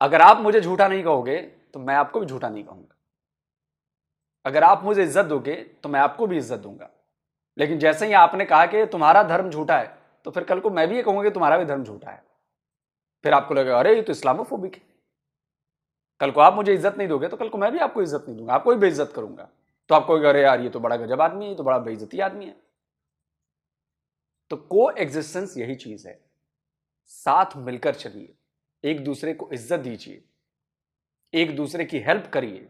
अगर आप मुझे झूठा नहीं कहोगे तो मैं आपको भी झूठा नहीं कहूंगा। अगर आप मुझे इज्जत दोगे तो मैं आपको भी इज्जत दूंगा। लेकिन जैसे ही आपने कहा कि तुम्हारा धर्म झूठा है, तो फिर कल को मैं भी ये कहूंगा कि तुम्हारा भी धर्म झूठा है। फिर आपको लगेगा अरे ये तो इस्लामोफोबिक है। कल को आप मुझे इज्जत नहीं दोगे तो कल को मैं भी आपको इज्जत नहीं दूंगा, आपको भी बेइज्जत करूंगा। तो आपको अरे यार ये तो बड़ा गजब आदमी है, ये तो बड़ा बेइज्जती आदमी है। तो को एग्जिस्टेंस यही चीज है, साथ मिलकर चलिए, एक दूसरे को इज्जत दीजिए, एक दूसरे की हेल्प करिए।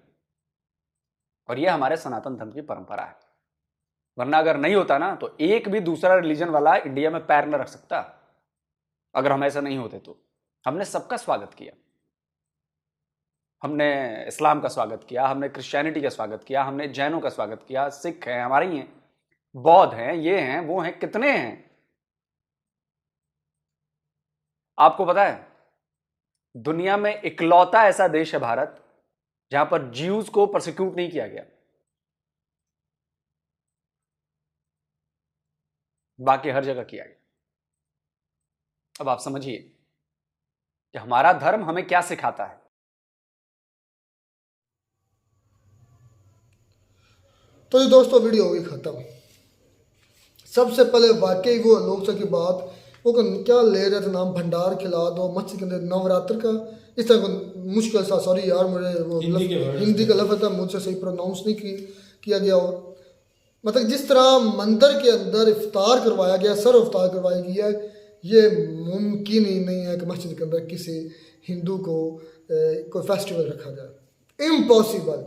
और यह हमारे सनातन धर्म की परंपरा है। वरना अगर नहीं होता ना तो एक भी दूसरा रिलीजन वाला इंडिया में पैर न रख सकता। अगर हम ऐसा नहीं होते तो हमने सबका स्वागत किया, हमने इस्लाम का स्वागत किया, हमने क्रिश्चियनिटी का स्वागत किया, हमने जैनों का स्वागत किया, सिख हैं हमारे ही हैं, बौद्ध हैं, ये हैं वो हैं, कितने हैं। आपको पता है दुनिया में इकलौता ऐसा देश है भारत जहां पर ज्यूज को प्रोसिक्यूट नहीं किया गया, बाकी हर जगह किया गया। अब आप समझिए कि हमारा धर्म हमें क्या सिखाता है। तो ये दोस्तों वीडियो होगी ख़त्म। सबसे पहले वाकई वो लोकसभा की बात, वो क्या ले रहे थे नाम, भंडार खिला दो मस्जिद के अंदर नवरात्र का, इस तरह को मुश्किल सा, सॉरी यार मुझे वो हिंदी का लफ्ज़ था मुझसे सही प्रोनाउंस नहीं किया गया हो। मतलब जिस तरह मंदिर के अंदर इफ्तार करवाया गया, सर्व इफ्तार करवाया गया, ये मुमकिन ही नहीं है कि मस्जिद के अंदर किसी हिंदू को कोई फेस्टिवल रखा जाए, इम्पॉसिबल।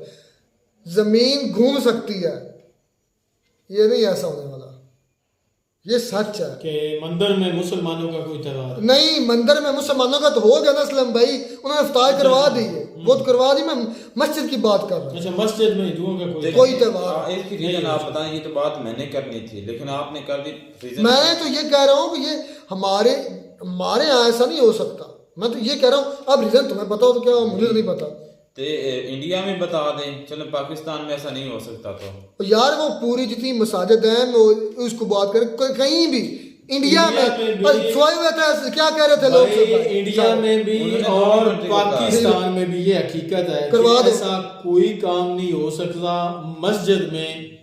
ज़मीन घूम सकती है, ये नहीं ऐसा होने वाला, ये सच है कि मंदिर में मुसलमानों का कोई त्यौहार नहीं। मंदिर में मुसलमानों का तो हो गया ना असलम भाई, उन्होंने इफ्तार करवा दी है, वो तो करवा दी। मैं मस्जिद की बात कर रहा हूँ। अच्छा, मस्जिद में हिंदुओं का कोई त्यौहार, एक ही रीजन आप बताएं, ये तो बात मैंने करनी थी लेकिन आपने कर दी। मैं तो ये कह रहा हूँ कि ये हमारे यहाँ ऐसा नहीं हो सकता। मैं तो ये कह रहा हूँ, अब रीजन तुम्हें पता हो तो क्या, मुझे तो नहीं पता। तो इंडिया में बता दें, चलो पाकिस्तान में ऐसा नहीं हो सकता। तो यार वो पूरी जितनी मसाजिद हैं वो उसको बात करें, कहीं भी इंडिया में सोए हुए थे, क्या कह रहे थे लोग, इंडिया में भी और पाकिस्तान में भी ये हकीकत है कि ऐसा कोई काम नहीं हो सकता मस्जिद में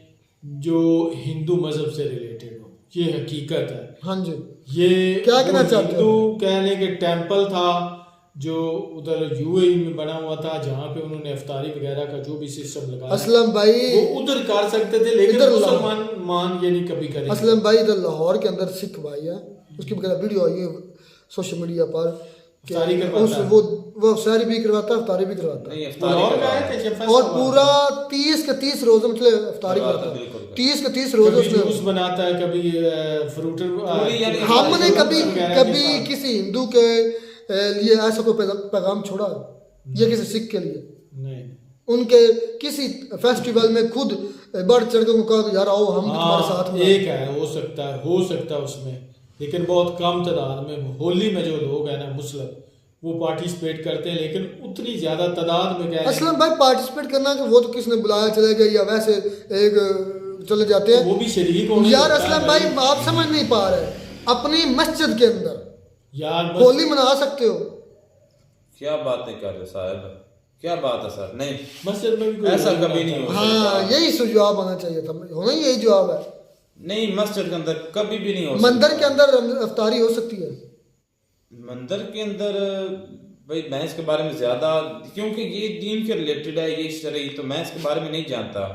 जो हिंदू मजहब से रिलेटेड हो, ये हकीकत है। हाँ जी, ये क्या कहना चाहते हो? हिंदू कहने के टेम्पल था जो उधर यूएई में बना हुआ था, जहाँ पे उन्होंने इफ्तारी वगैरह का जो भी सिस्टम लगाया, असलम भाई वो उधर कर सकते थे, लेकिन मुसलमान ये नहीं कभी करेंगे। असलम भाई इधर लाहौर के अंदर सिख भाई है, उसकी वगैरह वीडियो आई है सोशल मीडिया पर, वो सारी भी करवाता है, इफ्तारी भी करवाता है, और पूरा 30 के 30 रोजे मतलब इफ्तारी करता है, 30 के 30 रोजे जूस बनाता है, कभी फ्रूट। हमने कभी किसी हिंदू के लिए ऐसा कोई पैगाम छोड़ा या किसी सिख के लिए नहीं, उनके किसी फेस्टिवल में खुद बढ़ चढ़ के कहा यार आओ हम तुम्हारे साथ में। एक है, हो सकता है उसमें, लेकिन बहुत कम तादाद में। होली में जो लोग हैं ना मुस्लिम, वो पार्टिसिपेट करते हैं, लेकिन उतनी ज्यादा तादाद में क्या असलम भाई पार्टिसिपेट करना कि वो तो किसने बुलाया चले गए या वैसे एक चले जाते हैं, वो भी शरीक होने यार। असलम भाई आप समझ नहीं पा रहे, अपनी मस्जिद के अंदर यार होली मना सकते हो। क्या बातें कर रहे साहब, क्या बात है सर? नहीं, मस्जिद में भी ऐसा कभी नहीं हो सकता। हाँ यही जवाब आना चाहिए था, होना यही जवाब है। नहीं, मस्जिद के अंदर कभी भी नहीं हो सकता। मंदिर के अंदर इफ्तारी हो सकती है, मंदिर के अंदर भाई मैं इसके बारे में ज्यादा, क्योंकि ये दीन के रिलेटेड है, ये शरई, तो मैं इसके बारे में नहीं जानता।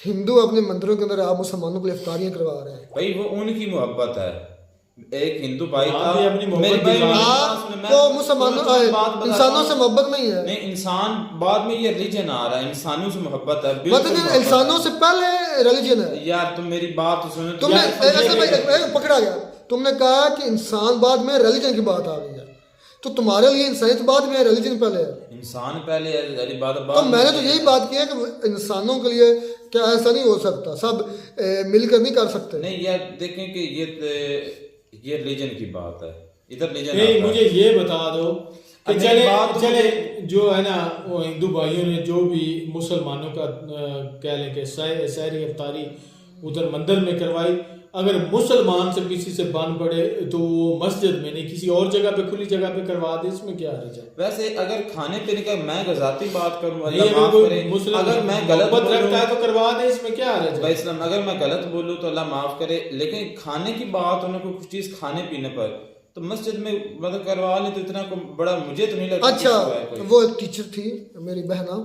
हिंदू अपने मंदिरों के अंदर आप मुसलमानों को इफ्तारियां करवा रहे हैं भाई वो उनकी मोहब्बत है। एक हिंदू भाई था, अपनी मोहब्बत तो मुसलमानों इंसानों से मोहब्बत नहीं है। नहीं, इंसान बाद में ये रिलीजन आ रहा है, इंसानों से मोहब्बत है, मतलब इंसानों से पहले रिलीजन है। यार तुम मेरी बात सुनो, तुमने ऐसे पकड़ा गया, तुमने कहा कि इंसान बाद में रिलीजन की बात आ गई है, तो तुम्हारे लिए इंसानियत बाद में है, रिलीजन पहले है। इंसान पहले है, बात तो मैंने तो यही बात की है कि इंसानों के लिए क्या ऐसा नहीं हो सकता, सब मिलकर नहीं कर सकते। नहीं यार देखें कि ये रिलीजन की बात है, इधर रिलीजन नहीं, मुझे ये बता दो कि चले जो है ना वो हिंदू भाइयों ने जो भी मुसलमानों का कह लें कि सहरी इफ्तारी उधर मंदिर में करवाई, अगर मुसलमान से किसी से बन पड़े तो वो मस्जिद में नहीं किसी और जगह पे, खुली जगह पे करवा दे, इसमें क्या हर्ज है? वैसे अगर खाने पीने का मैं गजाती बात करूं, अगर मैं गलत रखता है तो करवा दे, इसमें क्या हर्ज है? इस्लाम अगर मैं गलत बोलूं तो अल्लाह माफ करे, लेकिन खाने की बात होने को कुछ चीज खाने पीने पर तो मस्जिद में मतलब करवा ले तो इतना बड़ा मुझे तो नहीं लगता। अच्छा, वो एक टीचर थी मेरी बहना,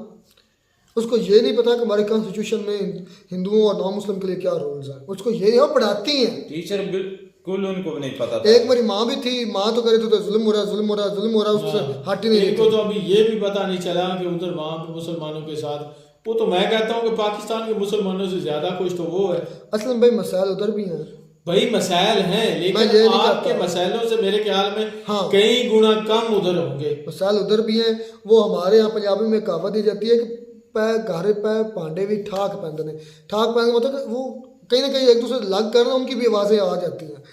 उसको ये नहीं पता कि हमारे कॉन्स्टिट्यूशन में हिंदुओं और नॉन मुस्लिम के लिए क्या रूल्स हैं, उसको ये नहीं, वो पढ़ाती हैं टीचर, बिल्कुल उनको नहीं पता था। एक मेरी माँ भी थी, माँ तो करे तो जुल्म हो रहा उससे हट ही नहीं। इनको तो अभी ये भी पता नहीं चला कि उधर वहाँ पे मुसलमानों के साथ, वो तो मैं कहता हूँ कि पाकिस्तान के मुसलमानों से ज्यादा कुछ तो वो है। असलम भाई मसाइल उधर भी हैं, भाई मसाइल हैं, मैं ये लेकिन नहीं आपके कहता। मसाइलों से मेरे ख्याल में हाँ। कई गुना कम उधर होंगे। मसाल उधर भी हैं। वो हमारे यहाँ पंजाबी में कहावत दी जाती है कि पै घारे पै पांडे भी ठाक पैंदे ने। ठाक पैंदे मतलब कि वो कहीं ना कहीं एक दूसरे से लग कर उनकी भी आवाज़ें आ जाती हैं।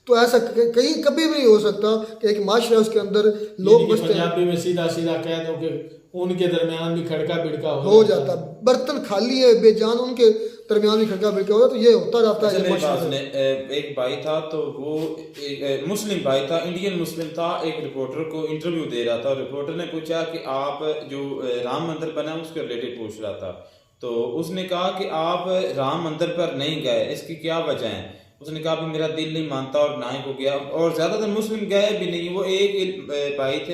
तो ऐसा कहीं कभी भी नहीं हो सकता कि एक माशरा है उसके अंदर लोग यानी कि बसते हैं। पंजाबी में सीधा सीधा कह दो कि उनके दरमियान भी खड़का बिड़का हो जाता, बर्तन खाली है बेजान, उनके दरमियान भी खड़का बिड़का होता, तो ये होता रहता अच्छा, है। मेरी बात सुने, एक भाई था तो वो एक मुस्लिम भाई था, इंडियन मुस्लिम था, एक रिपोर्टर को इंटरव्यू दे रहा था। रिपोर्टर ने पूछा कि आप जो राम मंदिर बना उसके रिलेटेड पूछ रहा था, तो उसने कहा कि आप राम मंदिर पर नहीं गए, इसकी क्या वजह है? उसने कहा भी मेरा दिल नहीं मानता और ना ही को गया, और ज्यादातर मुस्लिम गए भी नहीं। वो एक भाई थे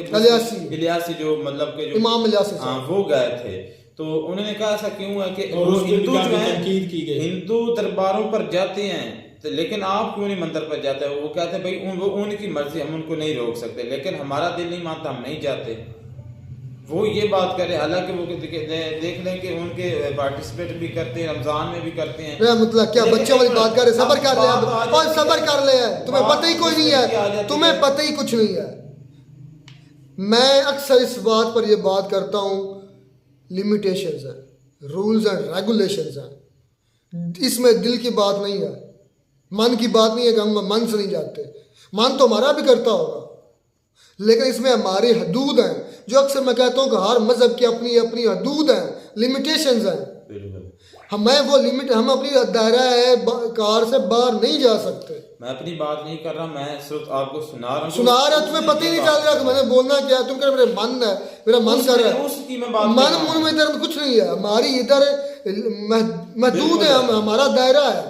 इलियासी, जो मतलब के जो इमाम इलियासी, हाँ, वो गए थे। तो उन्होंने कहा ऐसा क्यों है कि और वो उसकी हिंदू जो काफी है तनकीद की गई। हिंदू दरबारों पर जाते हैं, तो लेकिन आप क्यों नहीं मंदिर पर जाते हैं? वो कहते हैं भाई वो उनकी मर्जी, हम उनको नहीं रोक सकते, लेकिन हमारा दिल नहीं मानता, हम नहीं जाते। वो ये बात करे, हालांकि वो देख लें कि उनके पार्टिसिपेट भी करते हैं, रमजान में भी करते हैं। मतलब क्या बच्चों वाली बात कर रहे, सबर कर ले अब, और सबर कर ले, तुम्हें पता ही कोई नहीं है, तुम्हें पता ही कुछ नहीं है। मैं अक्सर इस बात पर ये बात करता हूँ, लिमिटेशंस है, रूल्स एंड रेगुलेशंस हैं, इसमें दिल की बात नहीं है, मन की बात नहीं है कि हम मन से नहीं जाते। मन तो हमारा भी करता होगा, लेकिन इसमें हमारी हदूद हैं, जो अक्सर मैं कहता हूँ कि हर मजहब की अपनी अपनी हदूद हैं, लिमिटेशंस हैं। हमें वो लिमिट, हम अपनी दायरा है कार से बाहर नहीं जा सकते। मैं अपनी बात नहीं कर रहा, मैं सिर्फ आपको सुना रहा हूँ। तुम्हें पता ही नहीं चल रहा कि मैंने बोलना क्या है। तुम कह रहे मेरे मन है, मेरा मन कर रहा है, उसकी मैं बात मन मुन में इधर कुछ नहीं है। हमारी इधर महदूद है, हमारा दायरा है,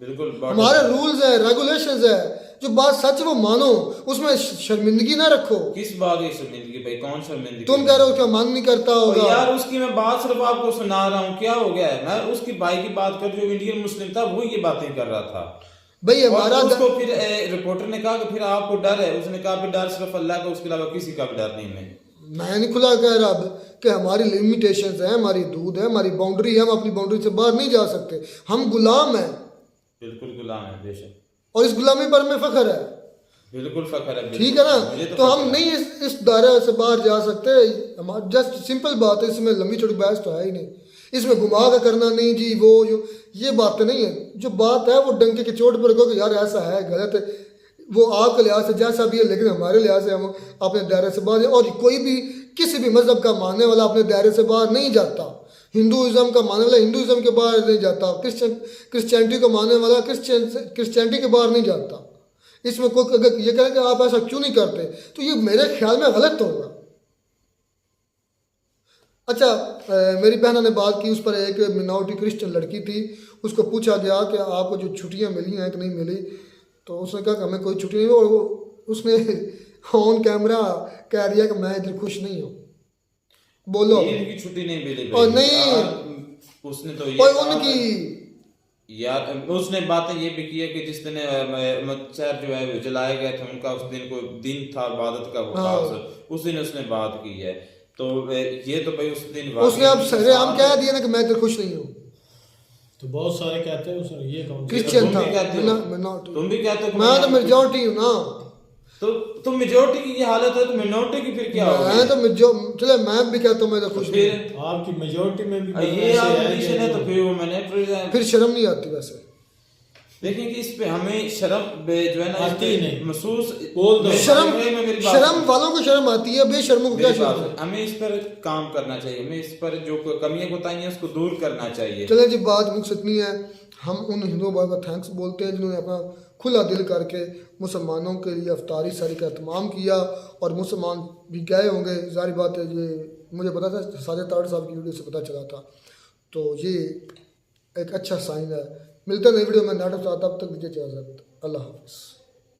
बिल्कुल हमारे रूल्स है, रेगुलेशंस है। जो बात सच वो मानो, उसमें शर्मिंदगी ना रखो। किस बात की शर्मिंदगी भाई? कौन शर्मिंदगी? तुम कह रहे हो क्या मन नहीं करता होगा? यार उसकी मैं बात सिर्फ आपको सुना रहा हूँ, क्या हो गया है? मैं उसकी भाई की बात कर, जो इंडियन मुस्लिम था, वो ये बातें कर रहा था भाई। हमारा उसको फिर रिपोर्टर ने कहा कि फिर आपको डर है? उसने कहा फिर डर सिर्फ अल्लाह का, उसके अलावा किसी का भी डर नहीं। मैं नहीं खुला कह रहा अब कि हमारी लिमिटेशंस है, हमारी हदूद है, हमारी बाउंड्री है, हम अपनी बाउंड्री से बाहर नहीं जा सकते। हम गुलाम हैं, बिल्कुल गुलाम है बेशक, और इस गुलामी पर हमें फख्र है, बिल्कुल फख्र है, ठीक है ना। तो हम नहीं इस दायरे से बाहर जा सकते। हमारा जस्ट सिंपल बात है, इसमें लंबी चौड़ी बहस तो है ही नहीं, इसमें घुमा का करना नहीं जी, वो जो ये बात नहीं है। जो बात है वो डंके की चोट पर कहो कि यार ऐसा है, गलत है, वो आपके लिहाज से जैसा भी है, लेकिन हमारे लिहाज से हम अपने दायरे से बाहर। और कोई भी किसी भी मजहब का मानने वाला अपने दायरे से बाहर नहीं जाता। हिंदुइज्म का मानने वाला हिंदुइज्म के बाहर नहीं जाता, क्रिश्चियनिटी का मानने वाला क्रिश्चियनिटी के बाहर नहीं जाता। इसमें कोई अगर ये कहे कि आप ऐसा क्यों नहीं करते, तो ये मेरे ख्याल में गलत होगा। अच्छा, मेरी बहना ने बात की, उस पर एक मिनॉरिटी क्रिश्चियन लड़की थी, उसको पूछा गया कि आपको जो छुट्टियां मिली हैं कि नहीं मिली, तो उसने कहा कि हमें कोई छुट्टी नहीं। और उसने ऑन कैमरा कह दिया कि मैं इधर खुश नहीं हूँ। बोलो, इनकी छुट्टी नहीं मिली और नहीं, उसने तो ये उनकी यार उसने बातें ये भी की है कि जिस दिन मच्छर जो है जलाए गए थे, उनका उस दिन कोई दिन था इबादत का, वो उस दिन उसने बात की है। तो ये तो भाई उस दिन उसने अब सरेआम कह दिया ना कि मैं इधर खुश नहीं हूँ। तो बहुत सारे कहते हैं उसने ये कौन क्रिश्चियन था, तुम भी कहते हो? मैं तो मेजॉरिटी हूँ ना। तो तुम मेजॉरिटी की ये हालत है, तो मिनोरिटी की फिर क्या होगी? मैं तो चले मैं भी कहता हूँ मैं तो खुश नहीं। आपकी मेजॉरिटी में भी ये कंडीशन है, तो फिर वो मैंने फिर शर्म नहीं आती। वैसे देखिए कि इस पे हमें शर्म जो है ना आती नहीं, महसूस बोल दो। शर्म वालों को शर्म आती है, बेशर्मों को क्या शर्म है? हमें इस पर काम करना चाहिए, हमें इस पर जो कमियां कोताही हैं उसको दूर करना चाहिए। चले जी, बात मुख्य इतनी है। हम उन हिंदुओं भाई को थैंक्स बोलते हैं जिन्होंने अपना खुला दिल करके मुसलमानों के लिए अफ्तारी सारी का एहतमाम किया, और मुसलमान भी गए होंगे, जारी बात है। ये मुझे पता था, साजिद ताड़ साहब की वीडियो से पता चला था, तो ये एक अच्छा साइन है। मिलते हैं नई वीडियो में, नाटक, तब तक दीजिए इजाज़त, अल्लाह हाफ़िज़।